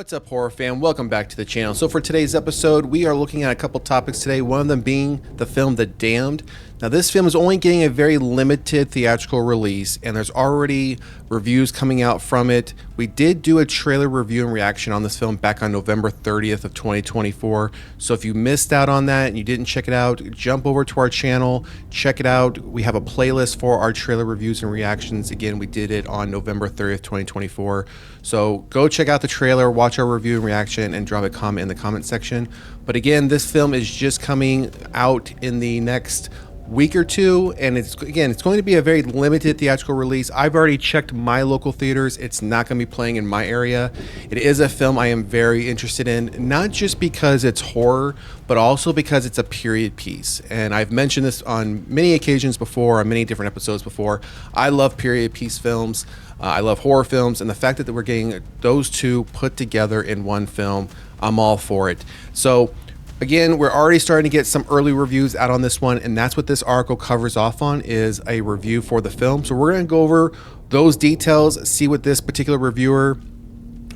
What's up, horror fan? Welcome back to the channel. So for today's episode, we are looking at a couple topics today, one of them being the film The Damned. Now this film is only getting a very limited theatrical release, and there's already reviews coming out from it. We did do a trailer review and reaction on this film back on November 30th of 2024. So if you missed out on that and you didn't check it out, jump over to our channel, check it out. We have a playlist for our trailer reviews and reactions. Again, we did it on November 30th, 2024. So go check out the trailer, watch our review and reaction, and drop a comment in the comment section. But again, this film is just coming out in the next week or two, and it's going to be a very limited theatrical release. I've already checked my local theaters. It's not going to be playing in my area. It is a film I am very interested in, not just because it's horror, but also because it's a period piece. And I've mentioned this on many occasions before, on many different episodes before. I love period piece films. I love horror films, and the fact that we're getting those two put together in one film, I'm all for it. So again, we're already starting to get some early reviews out on this one, and that's what this article covers off on, is a review for the film. So we're going to go over those details, see what this particular reviewer,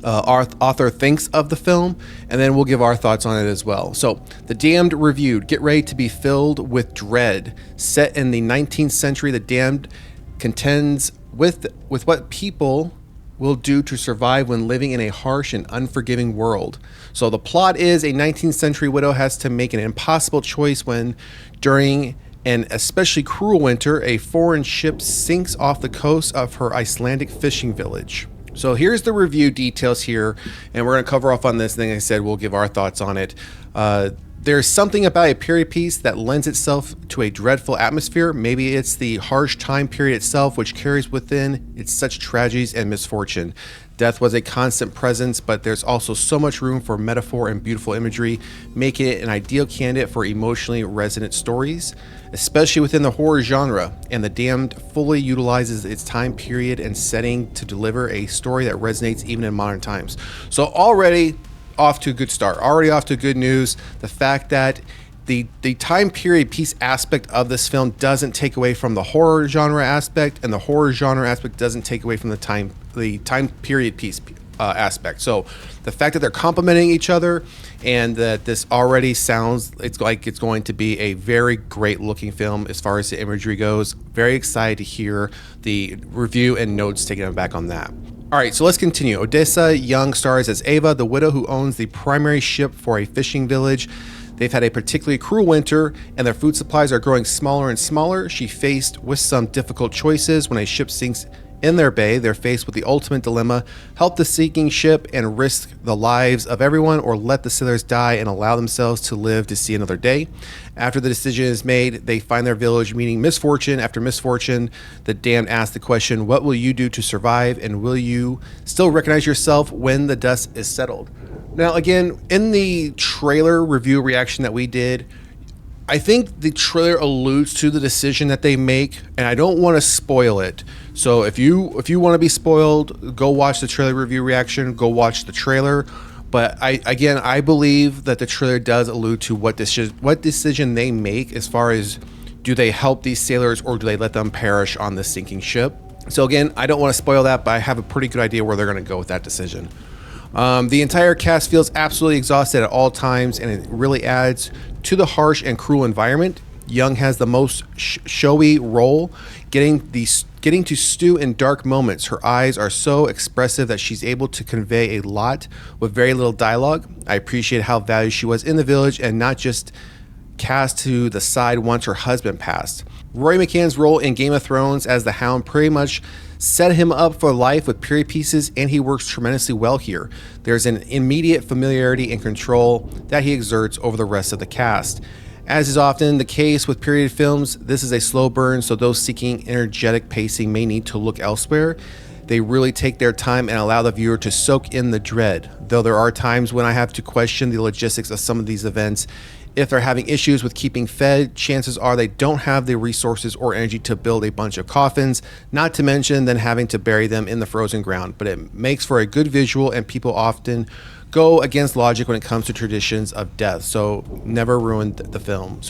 author thinks of the film, and then we'll give our thoughts on it as well. So, The Damned reviewed. Get ready to be filled with dread. Set in the 19th century, The Damned contends with what people will do to survive when living in a harsh and unforgiving world. So the plot is a 19th century widow has to make an impossible choice when, during an especially cruel winter, a foreign ship sinks off the coast of her Icelandic fishing village. So here's the review details here, and we're going to cover off on this. Like I said, we'll give our thoughts on it. There's something about a period piece that lends itself to a dreadful atmosphere. Maybe it's the harsh time period itself which carries within it such tragedies and misfortune. Death was a constant presence, but there's also so much room for metaphor and beautiful imagery, making it an ideal candidate for emotionally resonant stories, especially within the horror genre. And The Damned fully utilizes its time period and setting to deliver a story that resonates even in modern times. So already off to a good start, already off to good news. The fact that the time period piece aspect of this film doesn't take away from the horror genre aspect, and the horror genre aspect doesn't take away from the time period piece aspect. So the fact that they're complementing each other, and that this already sounds like it's going to be a very great looking film as far as the imagery goes. Very excited to hear the review and notes taken back on that. All right, so let's continue. Odessa Young stars as Ava, the widow who owns the primary ship for a fishing village. They've had a particularly cruel winter, and their food supplies are growing smaller and smaller. She faced with some difficult choices. When a ship sinks in their bay, they're faced with the ultimate dilemma: help the sinking ship and risk the lives of everyone, or let the sailors die and allow themselves to live to see another day. After the decision is made, they find their village meeting misfortune after misfortune. The Damned ask the question, what will you do to survive, and will you still recognize yourself when the dust is settled? Now, again, in the trailer review reaction that we did, I think the trailer alludes to the decision that they make, and I don't want to spoil it. So if you want to be spoiled, go watch the trailer review reaction, go watch the trailer. But I believe that the trailer does allude to what decision they make, as far as, do they help these sailors or do they let them perish on this sinking ship? So again, I don't want to spoil that, but I have a pretty good idea where they're going to go with that decision. The entire cast feels absolutely exhausted at all times, and it really adds to the harsh and cruel environment. Young has the most showy role, getting to stew in dark moments. Her eyes are so expressive that she's able to convey a lot with very little dialogue. I appreciate how valued she was in the village, and not just cast to the side once her husband passed. Roy McCann's role in Game of Thrones as the Hound pretty much set him up for life with period pieces, and he works tremendously well here. There's an immediate familiarity and control that he exerts over the rest of the cast. As is often the case with period films, this is a slow burn, so those seeking energetic pacing may need to look elsewhere. They really take their time and allow the viewer to soak in the dread, though there are times when I have to question the logistics of some of these events. If they're having issues with keeping fed, chances are they don't have the resources or energy to build a bunch of coffins, not to mention then having to bury them in the frozen ground. But it makes for a good visual, and people often go against logic when it comes to traditions of death, so it never ruined the film.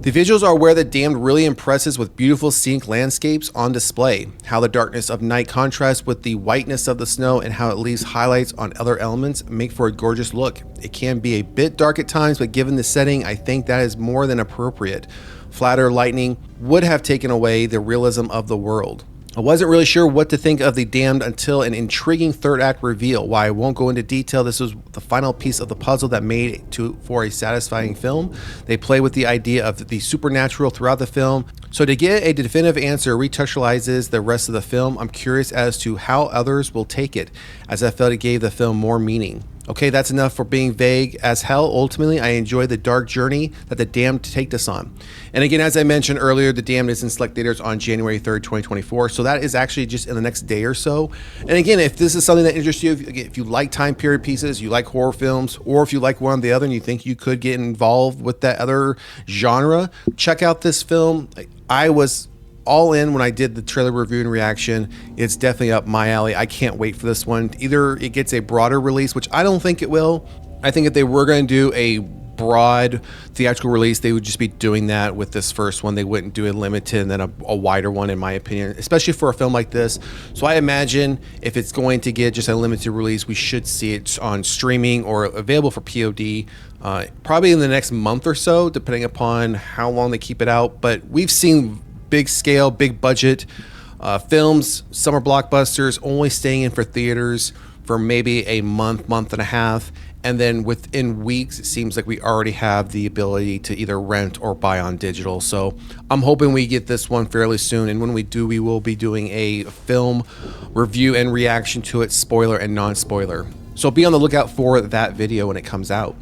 The visuals are where The Damned really impresses, with beautiful scenic landscapes on display, how the darkness of night contrasts with the whiteness of the snow, and how it leaves highlights on other elements make for a gorgeous look. It can be a bit dark at times, but given the setting, I think that is more than appropriate. Flatter lighting would have taken away the realism of the world. I wasn't really sure what to think of The Damned until an intriguing third act reveal. While I won't go into detail, this was the final piece of the puzzle that made it for a satisfying film. They play with the idea of the supernatural throughout the film. So to get a definitive answer retextualizes the rest of the film. I'm curious as to how others will take it, as I felt it gave the film more meaning. Okay, that's enough for being vague as hell. Ultimately, I enjoy the dark journey that The Damned take us on. And again, as I mentioned earlier, The Damned is in select theaters on January 3rd, 2024. So that is actually just in the next day or so. And again, if this is something that interests you, if you like time period pieces, you like horror films, or if you like one or the other and you think you could get involved with that other genre, check out this film. I was all in when I did the trailer review and reaction. It's definitely up my alley. I can't wait for this one. Either it gets a broader release, which I don't think it will. I think if they were going to do a broad theatrical release, they would just be doing that with this first one. They wouldn't do a limited and then a wider one, in my opinion, especially for a film like this. So I imagine if it's going to get just a limited release, we should see it on streaming or available for POD probably in the next month or so, depending upon how long they keep it out. But we've seen big scale, big budget films, summer blockbusters only staying in for theaters for maybe a month and a half. And then within weeks, it seems like we already have the ability to either rent or buy on digital. So I'm hoping we get this one fairly soon. And when we do, we will be doing a film review and reaction to it, spoiler and non-spoiler. So be on the lookout for that video when it comes out.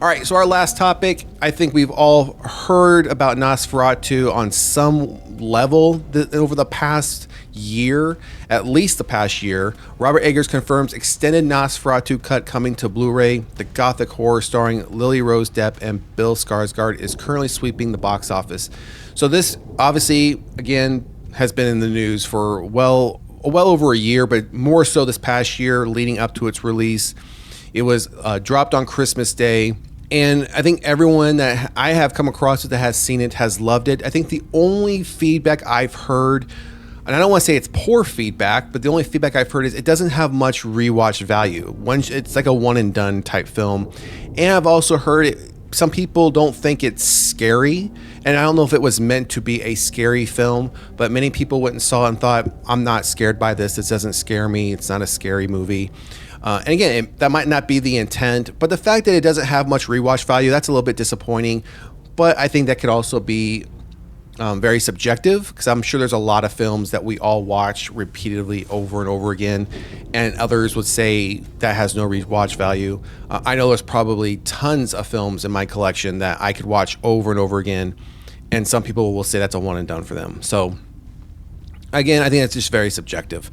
All right, so our last topic, I think we've all heard about Nosferatu on some level over the past year, at least the past year. Robert Eggers confirms extended Nosferatu cut coming to Blu-ray. The gothic horror starring Lily Rose Depp and Bill Skarsgård is currently sweeping the box office. So this obviously, again, has been in the news for well over a year, but more so this past year leading up to its release. It was dropped on Christmas Day. And I think everyone that I have come across that has seen it has loved it. I think the only feedback I've heard, and I don't want to say it's poor feedback, but the only feedback I've heard is it doesn't have much rewatch value. It's like a one and done type film. And I've also heard some people don't think it's scary. And I don't know if it was meant to be a scary film, but many people went and saw it and thought, I'm not scared by this. This doesn't scare me. It's not a scary movie. And again, that might not be the intent, but the fact that it doesn't have much rewatch value, that's a little bit disappointing. But I think that could also be very subjective, because I'm sure there's a lot of films that we all watch repeatedly over and over again, and others would say that has no rewatch value. I know there's probably tons of films in my collection that I could watch over and over again, and some people will say that's a one and done for them. So again, I think it's just very subjective.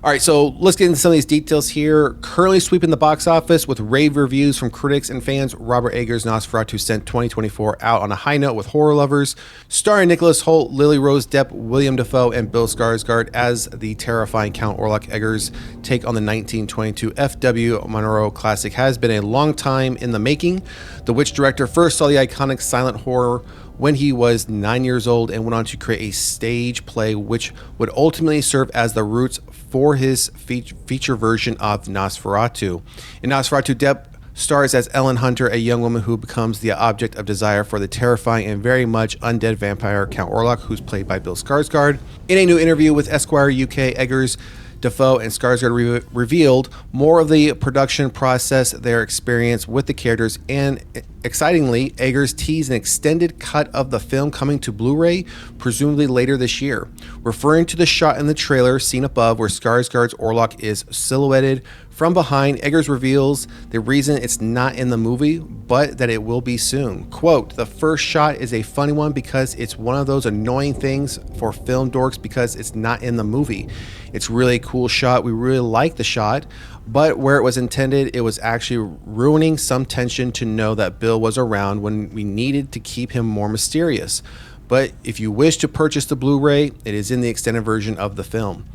All right, so let's get into some of these details here. Currently sweeping the box office with rave reviews from critics and fans, Robert Eggers' Nosferatu sent 2024 out on a high note with horror lovers, starring Nicholas Hoult, Lily Rose Depp, William Dafoe, and Bill Skarsgård as the terrifying Count Orlok. Eggers' take on the 1922 F.W. Monroe classic has been a long time in the making. The Witch director first saw the iconic silent horror when he was 9 years old and went on to create a stage play which would ultimately serve as the roots for his feature version of Nosferatu. In Nosferatu, Depp stars as Ellen Hunter, a young woman who becomes the object of desire for the terrifying and very much undead vampire Count Orlok, who's played by Bill Skarsgård. In a new interview with Esquire UK, Eggers, Dafoe, and Skarsgård revealed more of the production process, their experience with the characters, and excitingly, Eggers teased an extended cut of the film coming to Blu-ray, presumably later this year. Referring to the shot in the trailer seen above where Skarsgård's Orlok is silhouetted from behind, Eggers reveals the reason it's not in the movie, but that it will be soon. Quote, "The first shot is a funny one because it's one of those annoying things for film dorks because it's not in the movie. It's really a cool shot. We really like the shot, but where it was intended, it was actually ruining some tension to know that Bill was around when we needed to keep him more mysterious. But if you wish to purchase the Blu-ray, it is in the extended version of the film."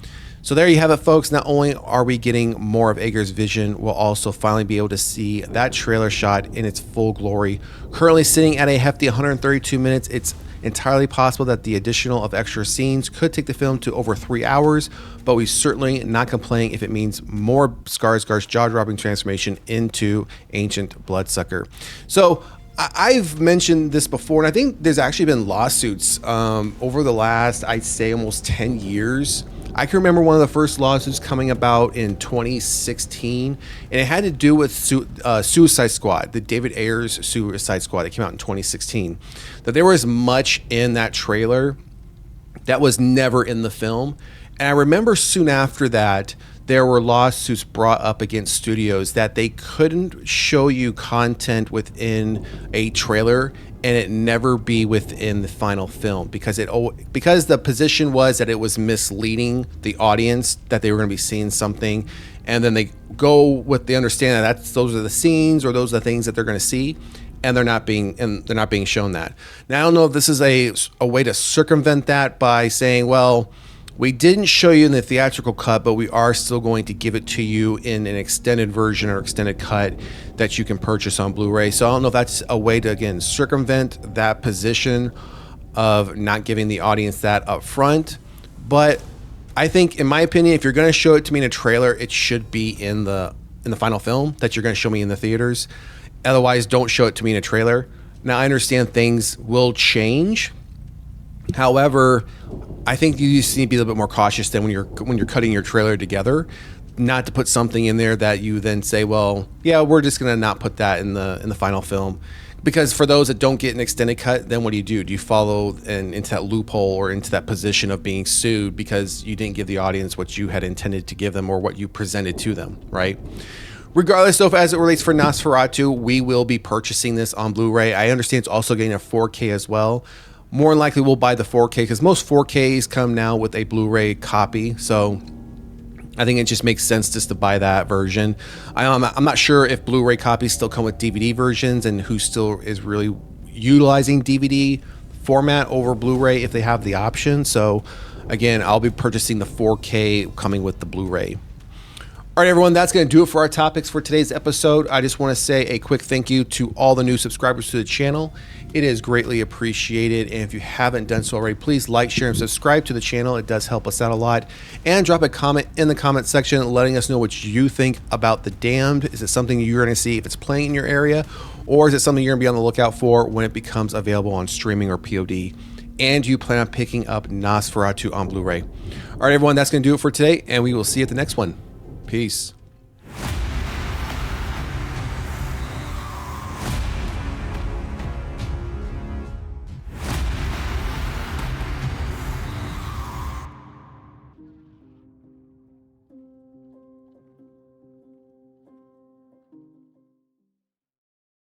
So there you have it, folks. Not only are we getting more of Eggers' vision, we'll also finally be able to see that trailer shot in its full glory. Currently sitting at a hefty 132 minutes. It's entirely possible that the additional of extra scenes could take the film to over 3 hours, but we certainly not complaining if it means more Skarsgård's jaw-dropping transformation into ancient bloodsucker. So I've mentioned this before, and I think there's actually been lawsuits over the last, I'd say, almost 10 years. I can remember one of the first lawsuits coming about in 2016, and it had to do with Suicide Squad, the David Ayers Suicide Squad that came out in 2016. That there was much in that trailer that was never in the film. And I remember soon after that, there were lawsuits brought up against studios that they couldn't show you content within a trailer and it never be within the final film because the position was that it was misleading the audience, that they were going to be seeing something, and then they go with the understanding that those are the scenes or those are the things that they're going to see, and they're not being shown that. Now I don't know if this is a way to circumvent that by saying, well, we didn't show you in the theatrical cut, but we are still going to give it to you in an extended version or extended cut that you can purchase on Blu-ray. So I don't know if that's a way to, again, circumvent that position of not giving the audience that up front. But I think, in my opinion, if you're going to show it to me in a trailer, it should be in the final film that you're going to show me in the theaters. Otherwise, don't show it to me in a trailer. Now, I understand things will change. However, I think you just need to be a little bit more cautious than when you're cutting your trailer together, not to put something in there that you then say, well, yeah, we're just gonna not put that in the final film. Because for those that don't get an extended cut, then what do? Do you follow into that loophole or into that position of being sued because you didn't give the audience what you had intended to give them or what you presented to them, right? Regardless, though, as it relates for Nosferatu, we will be purchasing this on Blu-ray. I understand it's also getting a 4K as well. More than likely, we'll buy the 4K because most 4Ks come now with a Blu-ray copy. So I think it just makes sense just to buy that version. I'm not sure if Blu-ray copies still come with DVD versions and who still is really utilizing DVD format over Blu-ray if they have the option. So again, I'll be purchasing the 4K coming with the Blu-ray. All right, everyone, that's going to do it for our topics for today's episode. I just want to say a quick thank you to all the new subscribers to the channel. It is greatly appreciated. And if you haven't done so already, please like, share, and subscribe to the channel. It does help us out a lot. And drop a comment in the comment section letting us know what you think about The Damned. Is it something you're going to see if it's playing in your area? Or is it something you're going to be on the lookout for when it becomes available on streaming or POD? And you plan on picking up Nosferatu on Blu-ray. All right, everyone, that's going to do it for today. And we will see you at the next one. Peace.